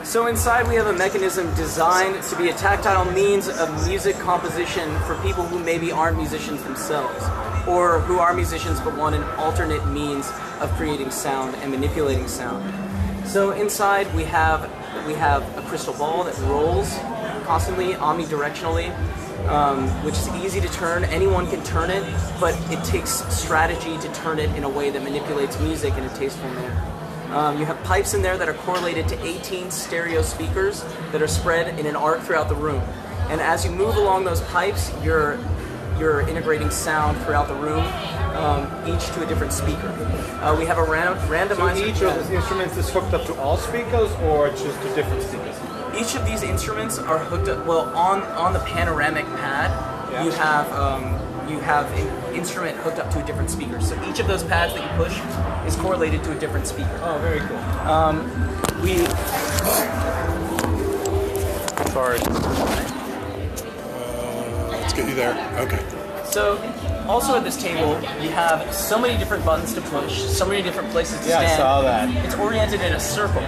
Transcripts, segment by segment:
So inside we have a mechanism designed to be a tactile means of music composition for people who maybe aren't musicians themselves, or who are musicians but want an alternate means of creating sound and manipulating sound. So inside we have a crystal ball that rolls constantly omnidirectionally, which is easy to turn. Anyone can turn it, but it takes strategy to turn it in a way that manipulates music in a tasteful manner. You have pipes in there that are correlated to 18 stereo speakers that are spread in an arc throughout the room. And as you move along those pipes, you're integrating sound throughout the room, each to a different speaker. We have a randomizer. So each of these instruments is hooked up to all speakers, or just to different speakers? Each of these instruments are hooked up. Well, on the panoramic pad, yeah, you have an instrument hooked up to a different speaker. So each of those pads that you push is correlated to a different speaker. Oh, very cool. Sorry. Let's get you there. Okay. So, also at this table, you have so many different buttons to push, so many different places to stand. Yeah, I saw that. It's oriented in a circle.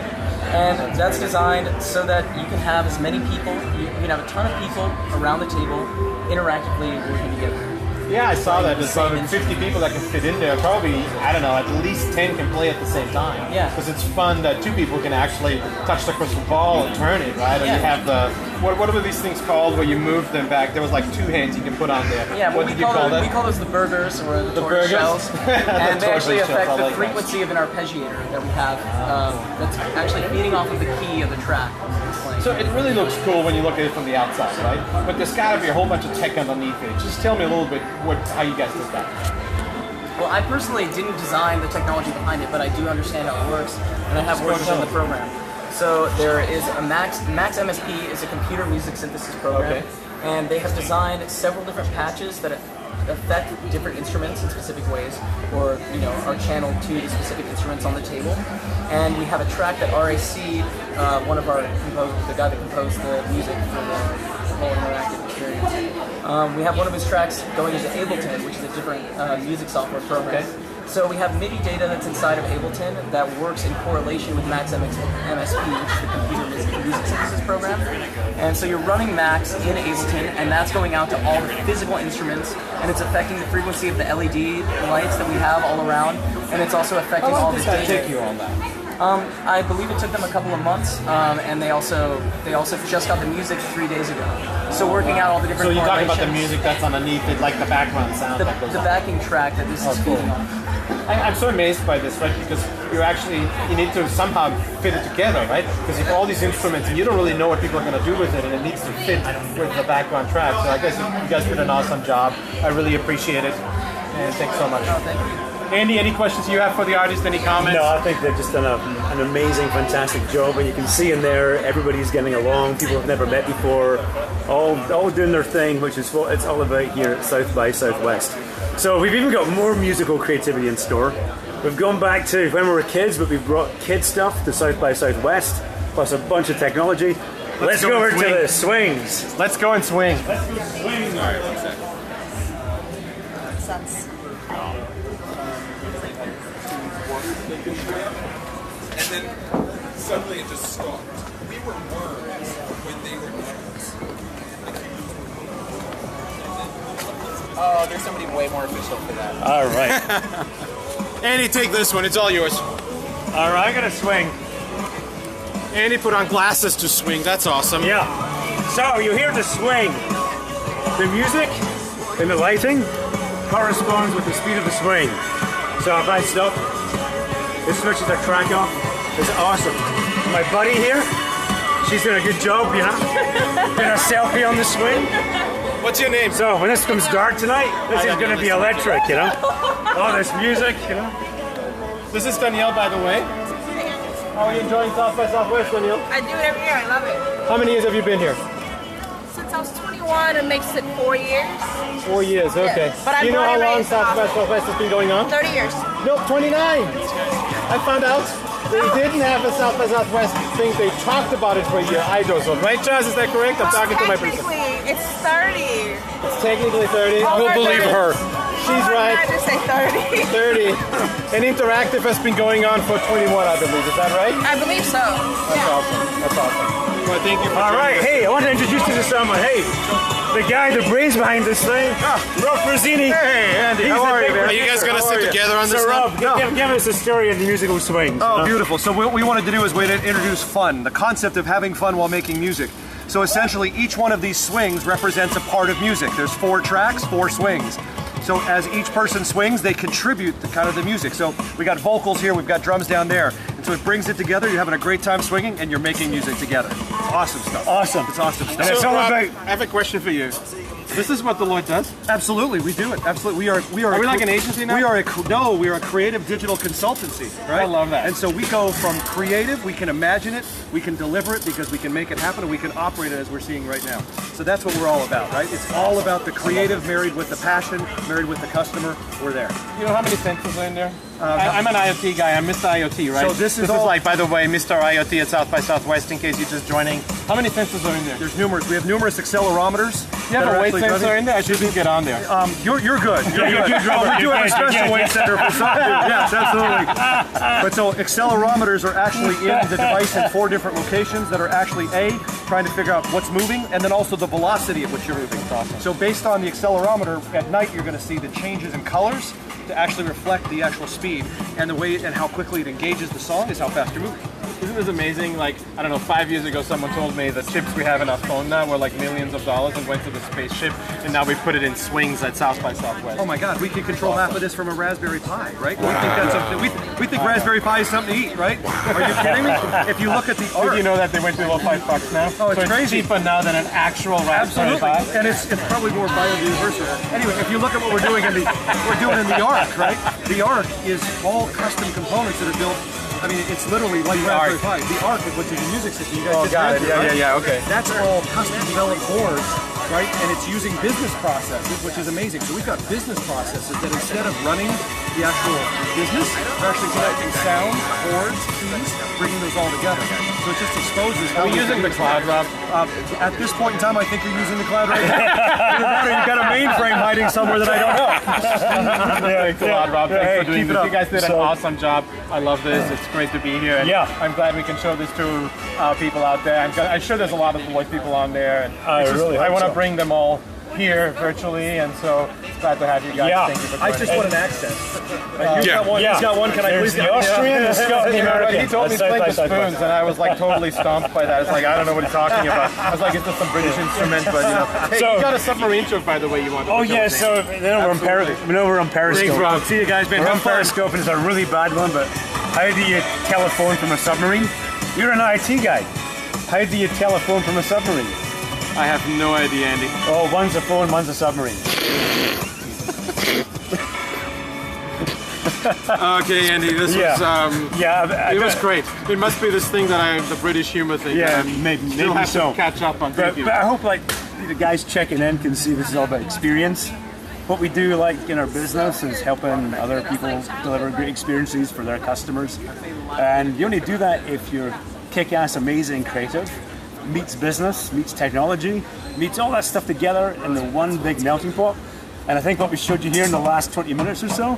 And that's designed so that you can have as many people, you can have a ton of people around the table interactively working together. Yeah, I saw that. There's probably 50 people that can fit in there. Probably, I don't know, at least 10 can play at the same time. Yeah. Because it's fun that two people can actually touch the crystal ball and turn it, right? And yeah, you have the, what were these things called where you move them back? There was like two hands you can put on there. Yeah, what did you call that? We call those the burgers, or the tortoise burgers? shells. And they actually affect the like frequency of an arpeggiator that we have that's actually feeding off of the key of the track. So it really looks cool when you look at it from the outside, right? But there's got to be a whole bunch of tech underneath it. Just tell me a little bit how you guys did that. Well, I personally didn't design the technology behind it, but I do understand how it works, and I have worked on the program. So there is a Max MSP is a computer music synthesis program, okay, and they have designed several different patches that affect different instruments in specific ways, or are channeled to the specific instruments on the table. And we have a track that RAC, the guy that composed the music for the whole interactive experience. We have one of his tracks going into Ableton, which is a different music software program. Okay. So we have MIDI data that's inside of Ableton that works in correlation with Max MSP, which is the computer music synthesis program. And so you're running Max in Ableton, and that's going out to all the physical instruments, and it's affecting the frequency of the LED lights that we have all around, and it's also affecting all the data. How long did that take you on that? I believe it took them a couple of months, and they also just got the music 3 days ago. So working out all the different. So you're talking about the music that's underneath it, like the background sound. The backing track that this is feeding on. I'm so amazed by this, right? Because you need to somehow fit it together, right? Because you have all these instruments and you don't really know what people are going to do with it, and it needs to fit with the background track. So I guess you guys did an awesome job. I really appreciate it, and thanks so much. Oh, thank you. Andy, any questions you have for the artist? Any comments? No, I think they've just done an amazing, fantastic job, and you can see in there everybody's getting along. People have never met before, all doing their thing, which is what it's all about here at South by Southwest. So we've even got more musical creativity in store. We've gone back to when we were kids, but we've brought kid stuff to South by Southwest, plus a bunch of technology. Let's go over to the swings. Let's go and swing. Let's go swing. All right, one second. And then suddenly it just stopped. We were worms when they were nettles. Oh, there's somebody way more official for that. All right. Andy, take this one. It's all yours. All right, I got to swing. Andy put on glasses to swing. That's awesome. Yeah. So you hear the swing. The music and the lighting corresponds with the speed of the swing. So if I stop, this switches the track off. It's awesome. My buddy here, she's doing a good job, doing a selfie on the swing. What's your name? So when this comes dark tonight, this is going to be electric, all this music, This is Danielle, by the way. How are you enjoying South by Southwest, Danielle? I do it every year. I love it. How many years have you been here? Since I was 21, it makes it 4 years. 4 years, okay. Yeah. But Do you know how long South by Southwest Southwest has been going on? 30 years. No, 29. I found out they didn't have a South by Southwest thing. They talked about it for a year. I don't know. Right, Charles? Is that correct? I'm talking to my producer. Technically, it's 30. It's technically 30. Over We'll believe 30. her. She's right. I just say 30. 30. And interactive has been going on for 21, I believe. Is that right? I believe so. That's awesome. That's awesome. Well, thank you for All right, hey, I want to introduce you to someone. Hey, the guy, the brains behind this thing, Rob Frazzini. Hey, Andy, how are you, man? Are you guys going to sit together on this So, now? Rob, give us a story of the musical swings. Oh, beautiful. So what we wanted to do is we introduce fun, the concept of having fun while making music. So essentially each one of these swings represents a part of music. There's 4 tracks, 4 swings. So as each person swings, they contribute to kind of the music. So we got vocals here, we've got drums down there. And so it brings it together, you're having a great time swinging, and you're making music together. It's awesome stuff. Awesome. It's awesome stuff. And it's all Rob, about... I have a question for you. This is what Deloitte does? Absolutely, we do it. Absolutely, we are. Are we like an agency now? We are a creative digital consultancy, right? I love that. And so we go from creative, we can imagine it, we can deliver it because we can make it happen, and we can operate it as we're seeing right now. So that's what we're all about, right? It's all about the creative married with the passion, married with the customer. We're there. You know how many sensors are in there? I'm an IoT guy. I'm Mr.IoT, right? So this is all- like, by the way, Mr.IoT at South by Southwest, in case you're just joining. How many sensors are in there? There's numerous. We have numerous accelerometers. You have that a are weight actually sensor running. in there? I shouldn't get on there. You're good. You're good. We do have a special weight center for some. Yes, absolutely. But so accelerometers are actually in the device in 4 different locations that are actually trying to figure out what's moving, and then also the velocity at which you're moving. Awesome. So based on the accelerometer, at night you're going to see the changes in colors to actually reflect the actual speed, and the way and how quickly it engages the song is how fast you're moving. Isn't this amazing? Like, I don't know, 5 years ago someone told me the chips we have in our phone now were like millions of dollars and went to the spaceship, and now we put it in swings at South by Southwest. Oh my God, we can control half of this from a Raspberry Pi, right? We think that's something. We think Raspberry Pi is something to eat, right? Are you kidding me? If you look at the art, Did you know that they went below $5 now? Oh, it's so crazy. cheaper now than an actual Raspberry absolutely, Pi. and it's probably more biodiversity. Anyway, if you look at what we're doing in the Arc, right? The Arc is all custom components that are built. I mean, it's literally like Raspberry Pi. The Arc, which is a music system. You guys just got it. mentioned, right? Yeah, okay. That's all custom developed boards, right? And it's using business processes, which is amazing. So we've got business processes that instead of running the actual business, we're actually connecting sound, boards, keys, bringing those all together. So it just exposes how Are we using the cloud, Rob? At this point in time, I think you're using the cloud right now. Either that or you've got a mainframe hiding somewhere that I don't know. Thanks a lot, Rob. Thanks for doing keep it this. up. You guys did an awesome job. I love this. It's great to be here. And Yeah. I'm glad we can show this to people out there. I'm sure there's a lot of Deloitte people on there. And I really I hope want to so. bring them all here virtually, and so glad to have you guys. Yeah. Thank you for I joining just us. want an accent. You've got one. Yeah. He's got one. Can I There's please the Austrian and the Scottish Yeah, American. he told me to That's play the South by spoons, and I was like totally stumped by that. It's like, I don't know what he's talking about. I was like, it's just some British instrument, but you know. Hey, So- you got a submarine joke, by the way, you want to Oh show yeah, us. so then we're on Periscope. Thanks, Rob. See you guys, man. We're on Have fun. Periscope, and it's a really bad one, but how do you telephone from a submarine? You're an IT guy. How do you telephone from a submarine? I have no idea, Andy. Oh, one's a phone, one's a submarine. Okay, Andy, this Yeah. was it was great. It must be this thing that the British humor thing. Yeah, that I maybe still have so. to catch up on. But, Thank you. but I hope like the guys checking in can see this is all about experience. What we do like in our business is helping other people deliver great experiences for their customers. And you only do that if you're kick-ass, amazing, creative, meets business, meets technology, meets all that stuff together in the one big melting pot. And I think what we showed you here in the last 20 minutes or so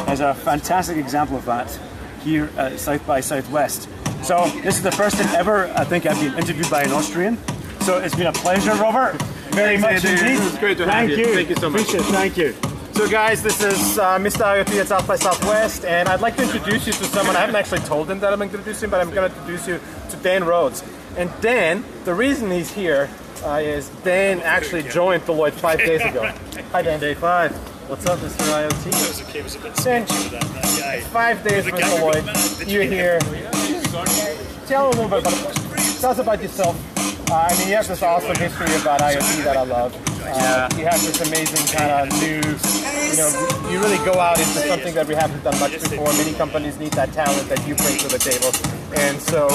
is a fantastic example of that here at South by Southwest. So this is the first time ever I think I've been interviewed by an Austrian. So it's been a pleasure, Robert. Very much Andy. indeed. This is great to have you. Thank you so much. Appreciate it. Thank you. So guys, this is Mr.IoT at South by Southwest, and I'd like to introduce you to someone. I haven't actually told him that I'm introducing him, but I'm going to introduce you to Dan Rhodes. And Dan, the reason he's here is Dan actually joined Deloitte 5 days ago. Hi Dan. Day 5. What's up, Mr. IoT? Dan, 5 days with Deloitte. You're here. Tell a little bit about tell us about yourself. I mean, you have this awesome history about IoT that I love. You have this amazing kind of new, you really go out into something that we haven't done much before. Many companies need that talent that you bring to the table. And so,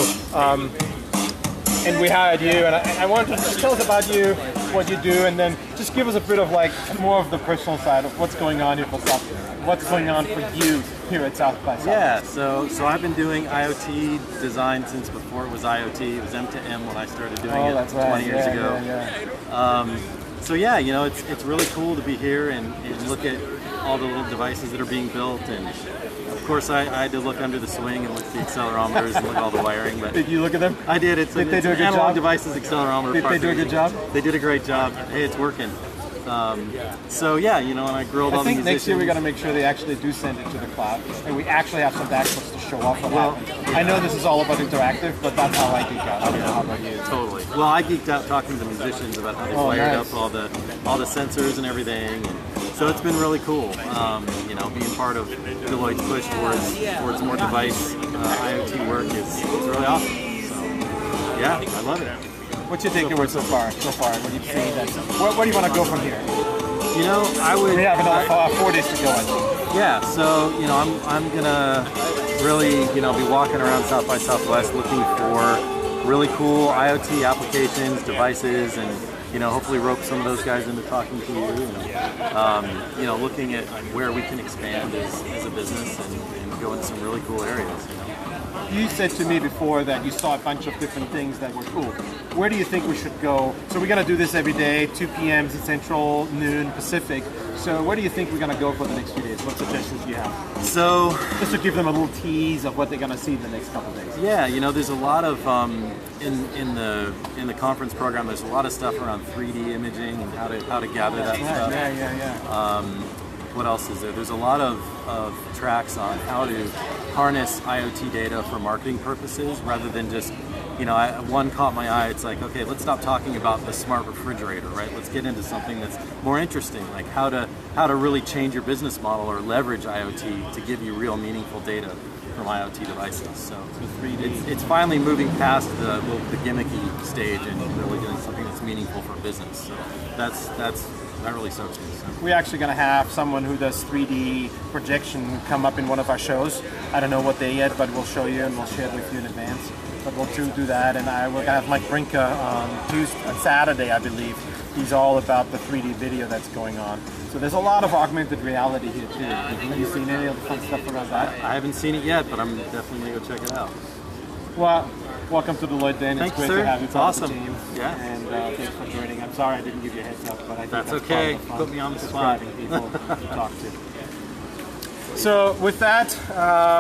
and we hired you, and I want to just tell us about you, what you do, and then just give us a bit of like more of the personal side of what's going on here for South, what's going on for you here at South by Southwest. Yeah, so I've been doing IoT design since before it was IoT. It was M2M when I started doing it that's 20 right. years ago. So yeah, it's really cool to be here and look at all the little devices that are being built, and of course I had to look under the swing and look at the accelerometers and look at all the wiring. But Did you look at them? I did. It's Did they do a good analog job? devices accelerometer. Did they do a good job? They did a great job. Hey, it's working. So yeah, and I grilled all I the think musicians. next year we got to make sure they actually do send it to the cloud, and we actually have some backflips to show off what happened. I know this is all about interactive, but that's how I geek out. I don't know how about you. Totally. Well, I geeked out talking to the musicians about how they wired up all the sensors and everything, and so it's been really cool. Being part of Deloitte's push towards more device IoT work is really awesome. So yeah, I love it. What's your takeaway so far? What do you see? Where do you want to go from here? I would. We have another 4 days to go, I think. Yeah, so I'm gonna really be walking around South by Southwest looking for really cool IoT applications, devices, and hopefully rope some of those guys into talking to you. Looking at where we can expand as a business and go into some really cool areas. You said to me before that you saw a bunch of different things that were cool. Where do you think we should go? So we're going to do this every day, 2 p.m. Central, noon Pacific. So where do you think we're going to go for the next few days? What suggestions do you have? So just to give them a little tease of what they're going to see in the next couple of days. Yeah, there's a lot of in the conference program. There's a lot of stuff around 3D imaging and how to gather that stuff. Yeah. What else is there? There's a lot of tracks on how to harness IoT data for marketing purposes rather than just, one caught my eye. It's like, okay, let's stop talking about the smart refrigerator, right? Let's get into something that's more interesting, like how to really change your business model or leverage IoT to give you real meaningful data from IoT devices. So it's finally moving past the gimmicky stage and really doing something that's meaningful for business. So that really soaks me. So. We're actually going to have someone who does 3D projection come up in one of our shows. I don't know what day yet, but we'll show you and we'll share it with you in advance. But we'll do that, and we're going to have Mike Brinka on Saturday, I believe. He's all about the 3D video that's going on. So there's a lot of augmented reality here too. Have you seen any of the fun stuff around that? I haven't seen it yet, but I'm definitely going to go check it out. Well, welcome to Deloitte, Dan. Thanks, it's great sir. to have you. It's awesome. Team. Yeah. And thanks for joining. I'm sorry I didn't give you a heads up, but I think that's okay. Part of the fun. Put me on the spot. People to talk to. So with that,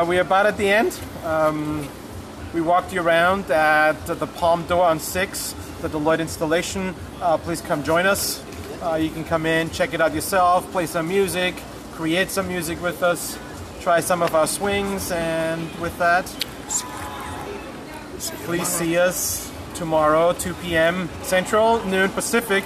we're about at the end. We walked you around at the Palm Door on 6, the Deloitte installation. Please come join us. You can come in, check it out yourself, play some music, create some music with us, try some of our swings, and with that, please see us tomorrow, 2 p.m. Central, noon Pacific,